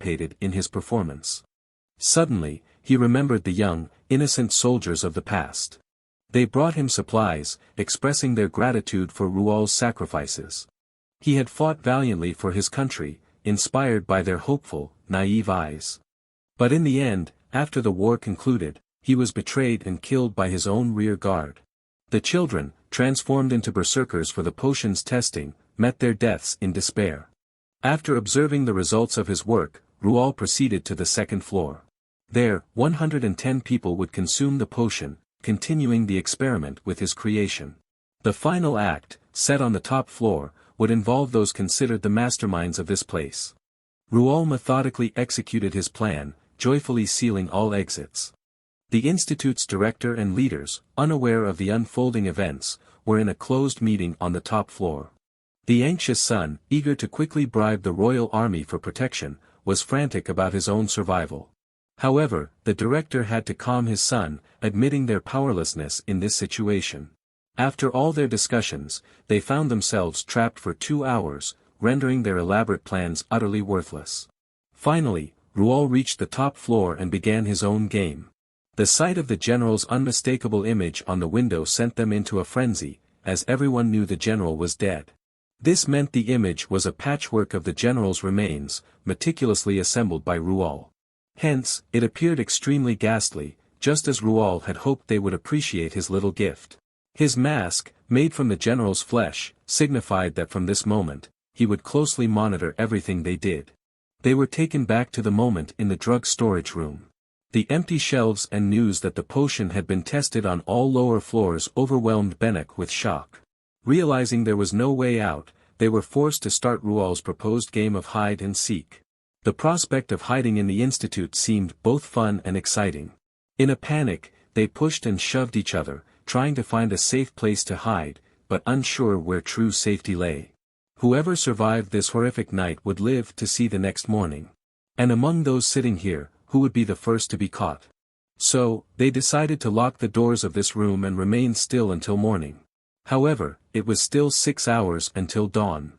participated in his performance. Suddenly, he remembered the young, innocent soldiers of the past. They brought him supplies, expressing their gratitude for Rual's sacrifices. He had fought valiantly for his country, inspired by their hopeful, naive eyes. But in the end, after the war concluded, he was betrayed and killed by his own rear guard. The children, transformed into berserkers for the potion's testing, met their deaths in despair. After observing the results of his work, Rual proceeded to the second floor. There, 110 people would consume the potion, continuing the experiment with his creation. The final act, set on the top floor, would involve those considered the masterminds of this place. Rual methodically executed his plan, joyfully sealing all exits. The institute's director and leaders, unaware of the unfolding events, were in a closed meeting on the top floor. The anxious son, eager to quickly bribe the royal army for protection, was frantic about his own survival. However, the director had to calm his son, admitting their powerlessness in this situation. After all their discussions, they found themselves trapped for 2 hours, rendering their elaborate plans utterly worthless. Finally, Rual reached the top floor and began his own game. The sight of the general's unmistakable image on the window sent them into a frenzy, as everyone knew the general was dead. This meant the image was a patchwork of the general's remains, meticulously assembled by Rual. Hence, it appeared extremely ghastly, just as Rual had hoped they would appreciate his little gift. His mask, made from the general's flesh, signified that from this moment, he would closely monitor everything they did. They were taken back to the moment in the drug storage room. The empty shelves and news that the potion had been tested on all lower floors overwhelmed Benek with shock. Realizing there was no way out, they were forced to start Rual's proposed game of hide and seek. The prospect of hiding in the institute seemed both fun and exciting. In a panic, they pushed and shoved each other, trying to find a safe place to hide, but unsure where true safety lay. Whoever survived this horrific night would live to see the next morning. And among those sitting here, who would be the first to be caught? So, they decided to lock the doors of this room and remain still until morning. However, it was still 6 hours until dawn.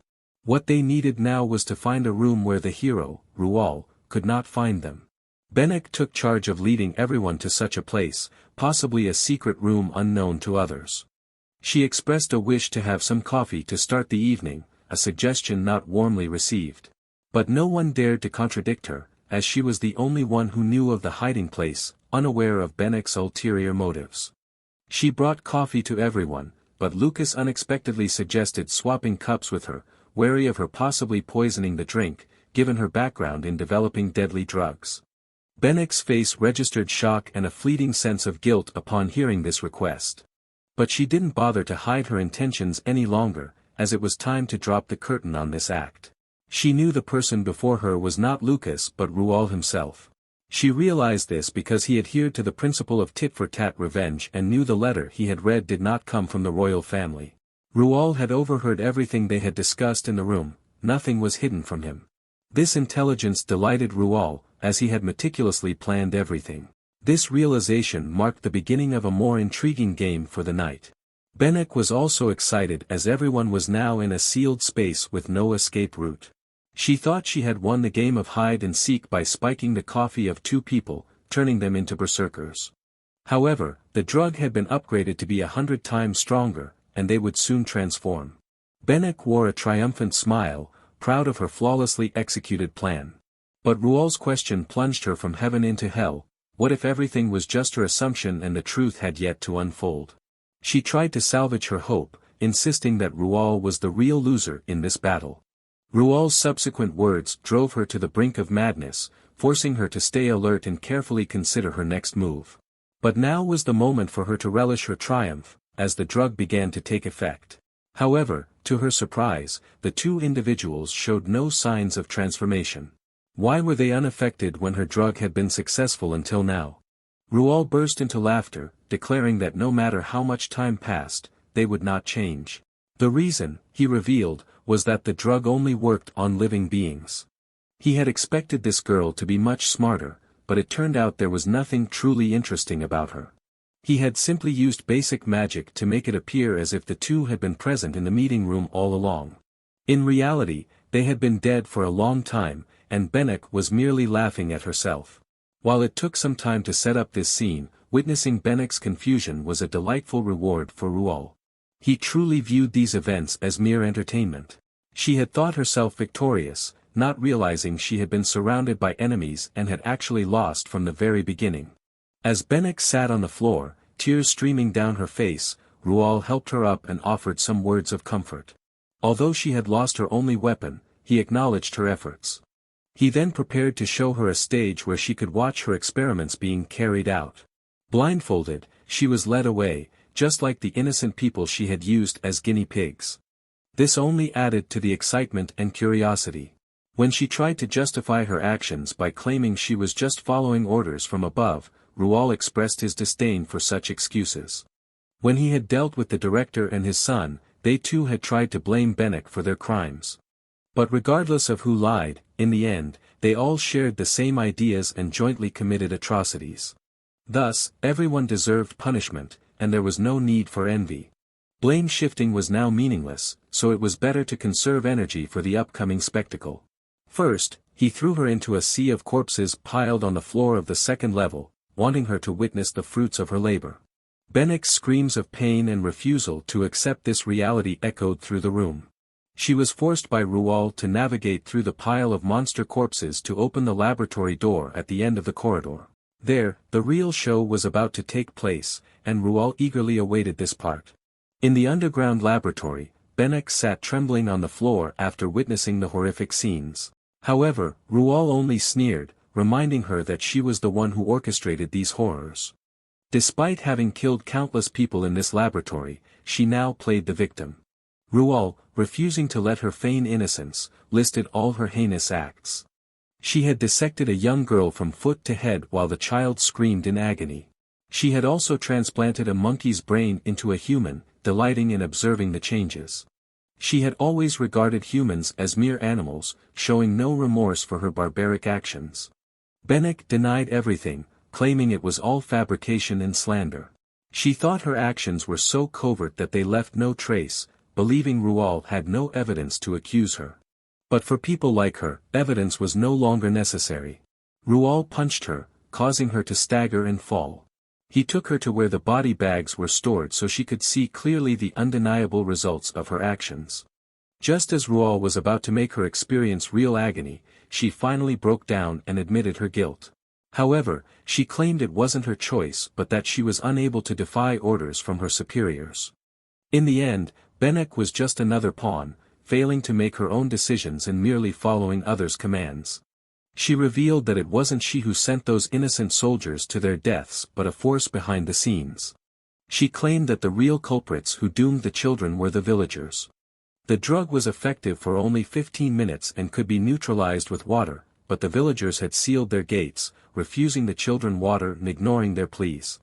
What they needed now was to find a room where the hero, Rual, could not find them. Benek took charge of leading everyone to such a place, possibly a secret room unknown to others. She expressed a wish to have some coffee to start the evening, a suggestion not warmly received. But no one dared to contradict her, as she was the only one who knew of the hiding place, unaware of Benek's ulterior motives. She brought coffee to everyone, but Lucas unexpectedly suggested swapping cups with her, wary of her possibly poisoning the drink, given her background in developing deadly drugs. Benek's face registered shock and a fleeting sense of guilt upon hearing this request. But she didn't bother to hide her intentions any longer, as it was time to drop the curtain on this act. She knew the person before her was not Lucas but Rual himself. She realized this because he adhered to the principle of tit-for-tat revenge and knew the letter he had read did not come from the royal family. Rual had overheard everything they had discussed in the room, nothing was hidden from him. This intelligence delighted Rual, as he had meticulously planned everything. This realization marked the beginning of a more intriguing game for the night. Benek was also excited as everyone was now in a sealed space with no escape route. She thought she had won the game of hide and seek by spiking the coffee of 2 people, turning them into berserkers. However, the drug had been upgraded to be 100 times stronger, and they would soon transform. Benek wore a triumphant smile, proud of her flawlessly executed plan. But Rual's question plunged her from heaven into hell. What if everything was just her assumption and the truth had yet to unfold? She tried to salvage her hope, insisting that Rual was the real loser in this battle. Rual's subsequent words drove her to the brink of madness, forcing her to stay alert and carefully consider her next move. But now was the moment for her to relish her triumph, as the drug began to take effect. However, to her surprise, the 2 individuals showed no signs of transformation. Why were they unaffected when her drug had been successful until now? Rual burst into laughter, declaring that no matter how much time passed, they would not change. The reason, he revealed, was that the drug only worked on living beings. He had expected this girl to be much smarter, but it turned out there was nothing truly interesting about her. He had simply used basic magic to make it appear as if the 2 had been present in the meeting room all along. In reality, they had been dead for a long time, and Benek was merely laughing at herself. While it took some time to set up this scene, witnessing Benek's confusion was a delightful reward for Rual. He truly viewed these events as mere entertainment. She had thought herself victorious, not realizing she had been surrounded by enemies and had actually lost from the very beginning. As Benek sat on the floor, tears streaming down her face, Rual helped her up and offered some words of comfort. Although she had lost her only weapon, he acknowledged her efforts. He then prepared to show her a stage where she could watch her experiments being carried out. Blindfolded, she was led away, just like the innocent people she had used as guinea pigs. This only added to the excitement and curiosity. When she tried to justify her actions by claiming she was just following orders from above, Rual expressed his disdain for such excuses. When he had dealt with the director and his son, they too had tried to blame Benek for their crimes. But regardless of who lied, in the end, they all shared the same ideas and jointly committed atrocities. Thus, everyone deserved punishment, and there was no need for envy. Blame shifting was now meaningless, so it was better to conserve energy for the upcoming spectacle. First, he threw her into a sea of corpses piled on the floor of the second level, wanting her to witness the fruits of her labor. Benek's screams of pain and refusal to accept this reality echoed through the room. She was forced by Rual to navigate through the pile of monster corpses to open the laboratory door at the end of the corridor. There, the real show was about to take place, and Rual eagerly awaited this part. In the underground laboratory, Benek sat trembling on the floor after witnessing the horrific scenes. However, Rual only sneered, reminding her that she was the one who orchestrated these horrors. Despite having killed countless people in this laboratory, she now played the victim. Rual, refusing to let her feign innocence, listed all her heinous acts. She had dissected a young girl from foot to head while the child screamed in agony. She had also transplanted a monkey's brain into a human, delighting in observing the changes. She had always regarded humans as mere animals, showing no remorse for her barbaric actions. Benek denied everything, claiming it was all fabrication and slander. She thought her actions were so covert that they left no trace, believing Rual had no evidence to accuse her. But for people like her, evidence was no longer necessary. Rual punched her, causing her to stagger and fall. He took her to where the body bags were stored so she could see clearly the undeniable results of her actions. Just as Rual was about to make her experience real agony, she finally broke down and admitted her guilt. However, she claimed it wasn't her choice but that she was unable to defy orders from her superiors. In the end, Benek was just another pawn, failing to make her own decisions and merely following others' commands. She revealed that it wasn't she who sent those innocent soldiers to their deaths but a force behind the scenes. She claimed that the real culprits who doomed the children were the villagers. The drug was effective for only 15 minutes and could be neutralized with water, but the villagers had sealed their gates, refusing the children water and ignoring their pleas.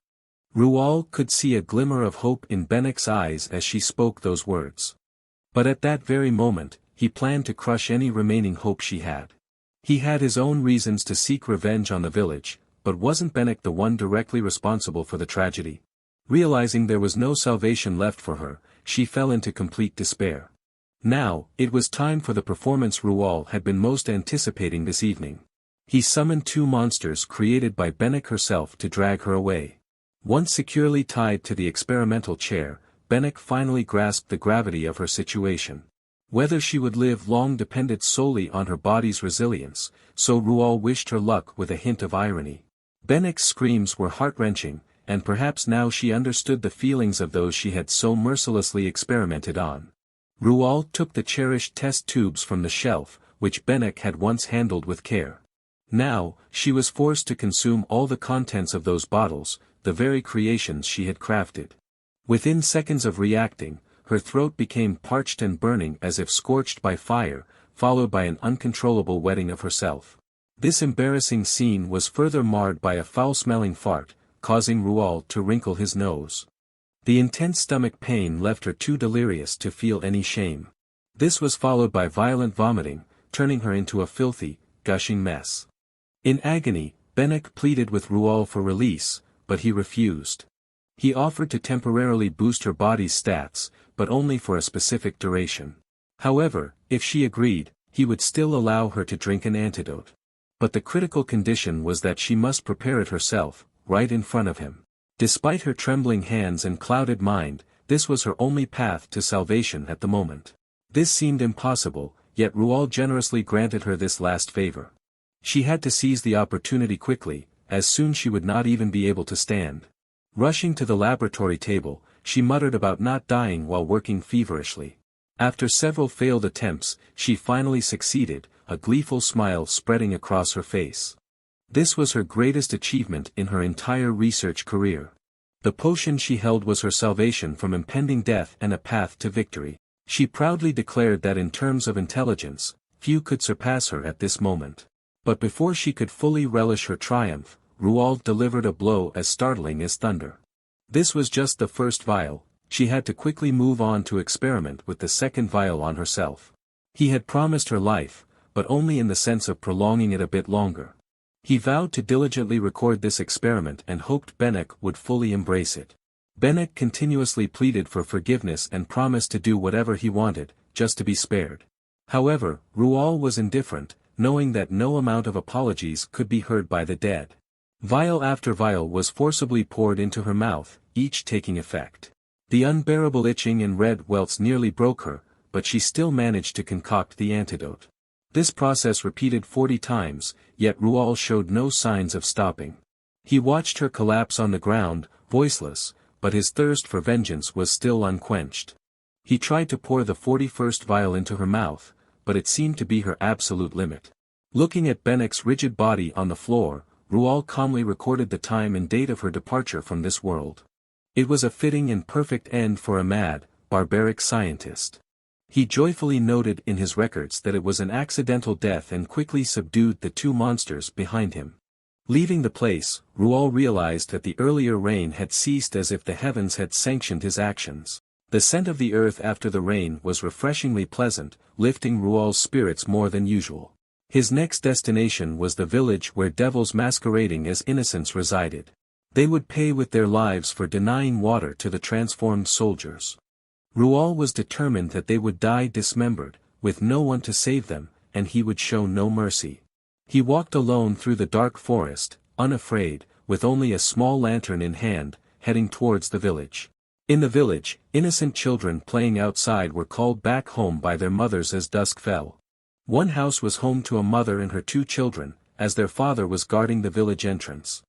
Rual could see a glimmer of hope in Benek's eyes as she spoke those words. But at that very moment, he planned to crush any remaining hope she had. He had his own reasons to seek revenge on the village, but wasn't Benek the one directly responsible for the tragedy? Realizing there was no salvation left for her, she fell into complete despair. Now, it was time for the performance Rual had been most anticipating this evening. He summoned two monsters created by Benek herself to drag her away. Once securely tied to the experimental chair, Benek finally grasped the gravity of her situation. Whether she would live long depended solely on her body's resilience, so Rual wished her luck with a hint of irony. Benek's screams were heart-wrenching, and perhaps now she understood the feelings of those she had so mercilessly experimented on. Rual took the cherished test tubes from the shelf, which Benek had once handled with care. Now, she was forced to consume all the contents of those bottles, the very creations she had crafted. Within seconds of reacting, her throat became parched and burning as if scorched by fire, followed by an uncontrollable wetting of herself. This embarrassing scene was further marred by a foul-smelling fart, causing Rual to wrinkle his nose. The intense stomach pain left her too delirious to feel any shame. This was followed by violent vomiting, turning her into a filthy, gushing mess. In agony, Benek pleaded with Rual for release, but he refused. He offered to temporarily boost her body's stats, but only for a specific duration. However, if she agreed, he would still allow her to drink an antidote. But the critical condition was that she must prepare it herself, right in front of him. Despite her trembling hands and clouded mind, this was her only path to salvation at the moment. This seemed impossible, yet Rual generously granted her this last favor. She had to seize the opportunity quickly, as soon she would not even be able to stand. Rushing to the laboratory table, she muttered about not dying while working feverishly. After several failed attempts, she finally succeeded, a gleeful smile spreading across her face. This was her greatest achievement in her entire research career. The potion she held was her salvation from impending death and a path to victory. She proudly declared that in terms of intelligence, few could surpass her at this moment. But before she could fully relish her triumph, Rual delivered a blow as startling as thunder. This was just the first vial. She had to quickly move on to experiment with the second vial on herself. He had promised her life, but only in the sense of prolonging it a bit longer. He vowed to diligently record this experiment and hoped Benek would fully embrace it. Benek continuously pleaded for forgiveness and promised to do whatever he wanted, just to be spared. However, Rual was indifferent, knowing that no amount of apologies could be heard by the dead. Vial after vial was forcibly poured into her mouth, each taking effect. The unbearable itching and red welts nearly broke her, but she still managed to concoct the antidote. This process repeated 40 times, yet Rual showed no signs of stopping. He watched her collapse on the ground, voiceless, but his thirst for vengeance was still unquenched. He tried to pour the 41st vial into her mouth, but it seemed to be her absolute limit. Looking at Benek's rigid body on the floor, Rual calmly recorded the time and date of her departure from this world. It was a fitting and perfect end for a mad, barbaric scientist. He joyfully noted in his records that it was an accidental death and quickly subdued the two monsters behind him. Leaving the place, Rual realized that the earlier rain had ceased, as if the heavens had sanctioned his actions. The scent of the earth after the rain was refreshingly pleasant, lifting Rual's spirits more than usual. His next destination was the village where devils masquerading as innocents resided. They would pay with their lives for denying water to the transformed soldiers. Rual was determined that they would die dismembered, with no one to save them, and he would show no mercy. He walked alone through the dark forest, unafraid, with only a small lantern in hand, heading towards the village. In the village, innocent children playing outside were called back home by their mothers as dusk fell. One house was home to a mother and her two children, as their father was guarding the village entrance.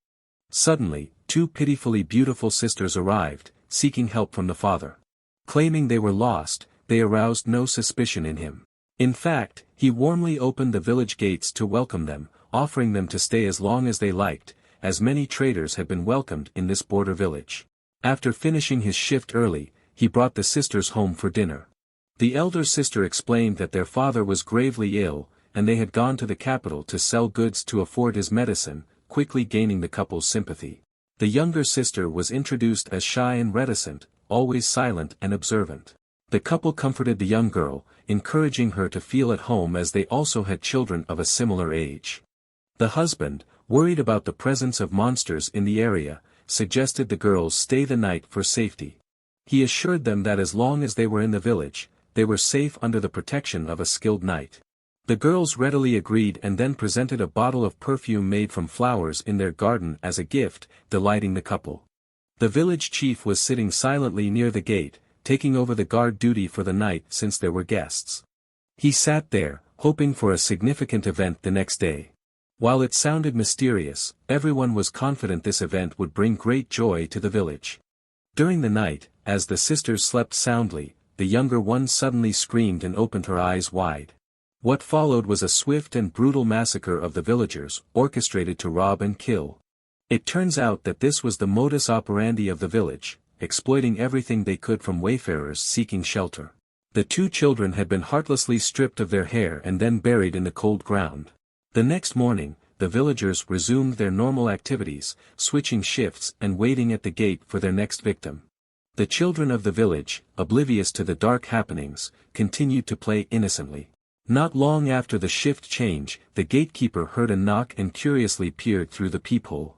Suddenly, two pitifully beautiful sisters arrived, seeking help from the father. Claiming they were lost, they aroused no suspicion in him. In fact, he warmly opened the village gates to welcome them, offering them to stay as long as they liked, as many traders had been welcomed in this border village. After finishing his shift early, he brought the sisters home for dinner. The elder sister explained that their father was gravely ill, and they had gone to the capital to sell goods to afford his medicine, quickly gaining the couple's sympathy. The younger sister was introduced as shy and reticent, always silent and observant. The couple comforted the young girl, encouraging her to feel at home as they also had children of a similar age. The husband, worried about the presence of monsters in the area, suggested the girls stay the night for safety. He assured them that as long as they were in the village, they were safe under the protection of a skilled knight. The girls readily agreed and then presented a bottle of perfume made from flowers in their garden as a gift, delighting the couple. The village chief was sitting silently near the gate, taking over the guard duty for the night since there were guests. He sat there, hoping for a significant event the next day. While it sounded mysterious, everyone was confident this event would bring great joy to the village. During the night, as the sisters slept soundly, the younger one suddenly screamed and opened her eyes wide. What followed was a swift and brutal massacre of the villagers, orchestrated to rob and kill. It turns out that this was the modus operandi of the village, exploiting everything they could from wayfarers seeking shelter. The two children had been heartlessly stripped of their hair and then buried in the cold ground. The next morning, the villagers resumed their normal activities, switching shifts and waiting at the gate for their next victim. The children of the village, oblivious to the dark happenings, continued to play innocently. Not long after the shift change, the gatekeeper heard a knock and curiously peered through the peephole.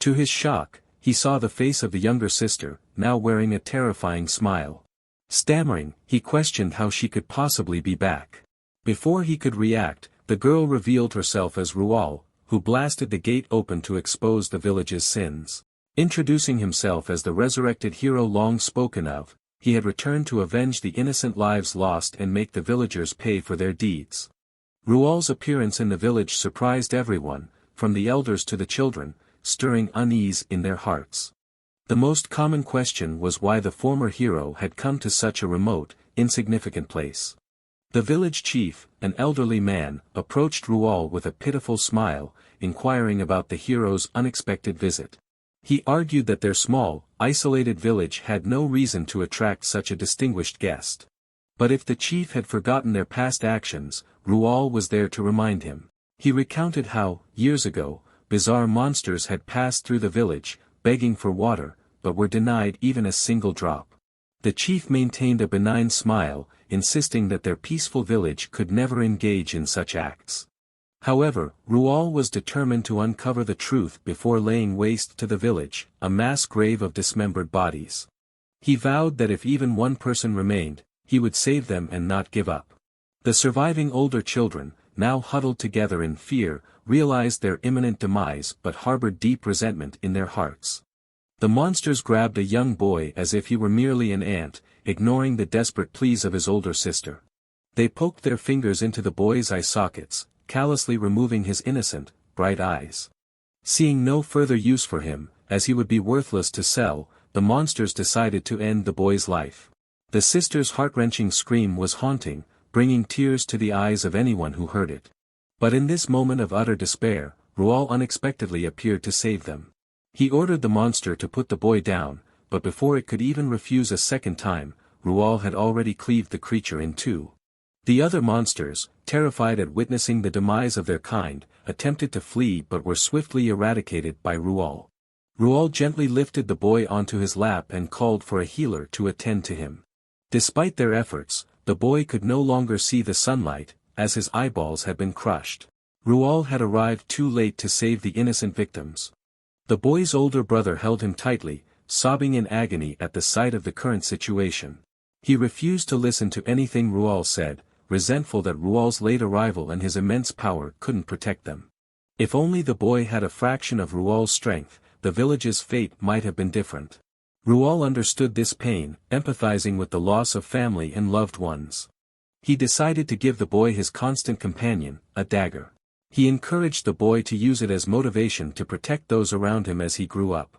To his shock, he saw the face of the younger sister, now wearing a terrifying smile. Stammering, he questioned how she could possibly be back. Before he could react, the girl revealed herself as Rual, who blasted the gate open to expose the village's sins. Introducing himself as the resurrected hero long spoken of, he had returned to avenge the innocent lives lost and make the villagers pay for their deeds. Rual's appearance in the village surprised everyone, from the elders to the children, stirring unease in their hearts. The most common question was why the former hero had come to such a remote, insignificant place. The village chief, an elderly man, approached Rual with a pitiful smile, inquiring about the hero's unexpected visit. He argued that their small, isolated village had no reason to attract such a distinguished guest. But if the chief had forgotten their past actions, Rual was there to remind him. He recounted how, years ago, bizarre monsters had passed through the village, begging for water, but were denied even a single drop. The chief maintained a benign smile, insisting that their peaceful village could never engage in such acts. However, Rual was determined to uncover the truth before laying waste to the village, a mass grave of dismembered bodies. He vowed that if even one person remained, he would save them and not give up. The surviving older children, now huddled together in fear, realized their imminent demise but harbored deep resentment in their hearts. The monsters grabbed a young boy as if he were merely an ant, ignoring the desperate pleas of his older sister. They poked their fingers into the boy's eye sockets, callously removing his innocent, bright eyes. Seeing no further use for him, as he would be worthless to sell, the monsters decided to end the boy's life. The sister's heart-wrenching scream was haunting, bringing tears to the eyes of anyone who heard it. But in this moment of utter despair, Rual unexpectedly appeared to save them. He ordered the monster to put the boy down, but before it could even refuse a second time, Rual had already cleaved the creature in two. The other monsters, terrified at witnessing the demise of their kind, attempted to flee but were swiftly eradicated by Rual. Rual gently lifted the boy onto his lap and called for a healer to attend to him. Despite their efforts, the boy could no longer see the sunlight, as his eyeballs had been crushed. Rual had arrived too late to save the innocent victims. The boy's older brother held him tightly, sobbing in agony at the sight of the current situation. He refused to listen to anything Rual said, resentful that Rual's late arrival and his immense power couldn't protect them. If only the boy had a fraction of Rual's strength, the village's fate might have been different. Rual understood this pain, empathizing with the loss of family and loved ones. He decided to give the boy his constant companion, a dagger. He encouraged the boy to use it as motivation to protect those around him as he grew up.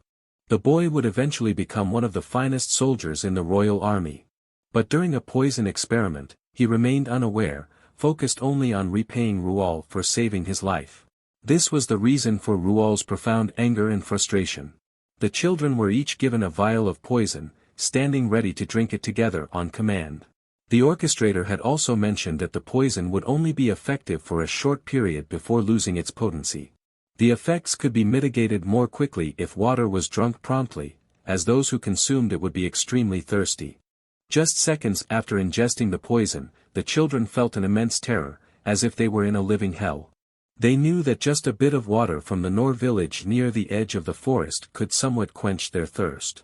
The boy would eventually become one of the finest soldiers in the royal army. But during a poison experiment, he remained unaware, focused only on repaying Rual for saving his life. This was the reason for Rual's profound anger and frustration. The children were each given a vial of poison, standing ready to drink it together on command. The orchestrator had also mentioned that the poison would only be effective for a short period before losing its potency. The effects could be mitigated more quickly if water was drunk promptly, as those who consumed it would be extremely thirsty. Just seconds after ingesting the poison, the children felt an immense terror, as if they were in a living hell. They knew that just a bit of water from the Nor village near the edge of the forest could somewhat quench their thirst.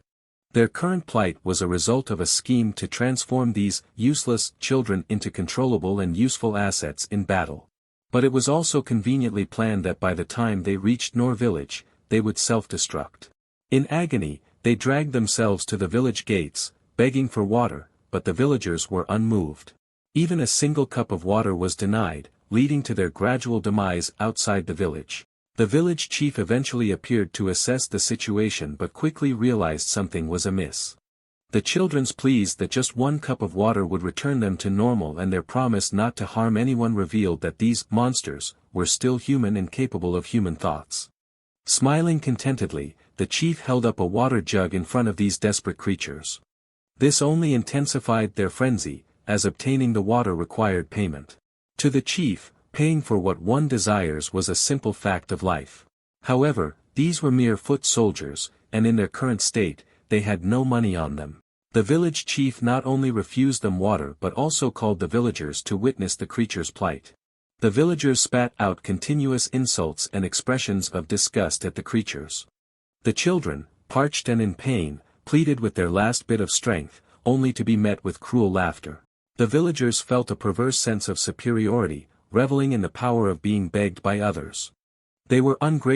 Their current plight was a result of a scheme to transform these useless children into controllable and useful assets in battle. But it was also conveniently planned that by the time they reached Nor village, they would self-destruct. In agony, they dragged themselves to the village gates, begging for water, but the villagers were unmoved. Even a single cup of water was denied, leading to their gradual demise outside the village. The village chief eventually appeared to assess the situation but quickly realized something was amiss. The children's pleas that just one cup of water would return them to normal and their promise not to harm anyone revealed that these monsters were still human and capable of human thoughts. Smiling contentedly, the chief held up a water jug in front of these desperate creatures. This only intensified their frenzy, as obtaining the water required payment. To the chief, paying for what one desires was a simple fact of life. However, these were mere foot soldiers, and in their current state, they had no money on them. The village chief not only refused them water but also called the villagers to witness the creature's plight. The villagers spat out continuous insults and expressions of disgust at the creatures. The children, parched and in pain, pleaded with their last bit of strength, only to be met with cruel laughter. The villagers felt a perverse sense of superiority, reveling in the power of being begged by others. They were ungrateful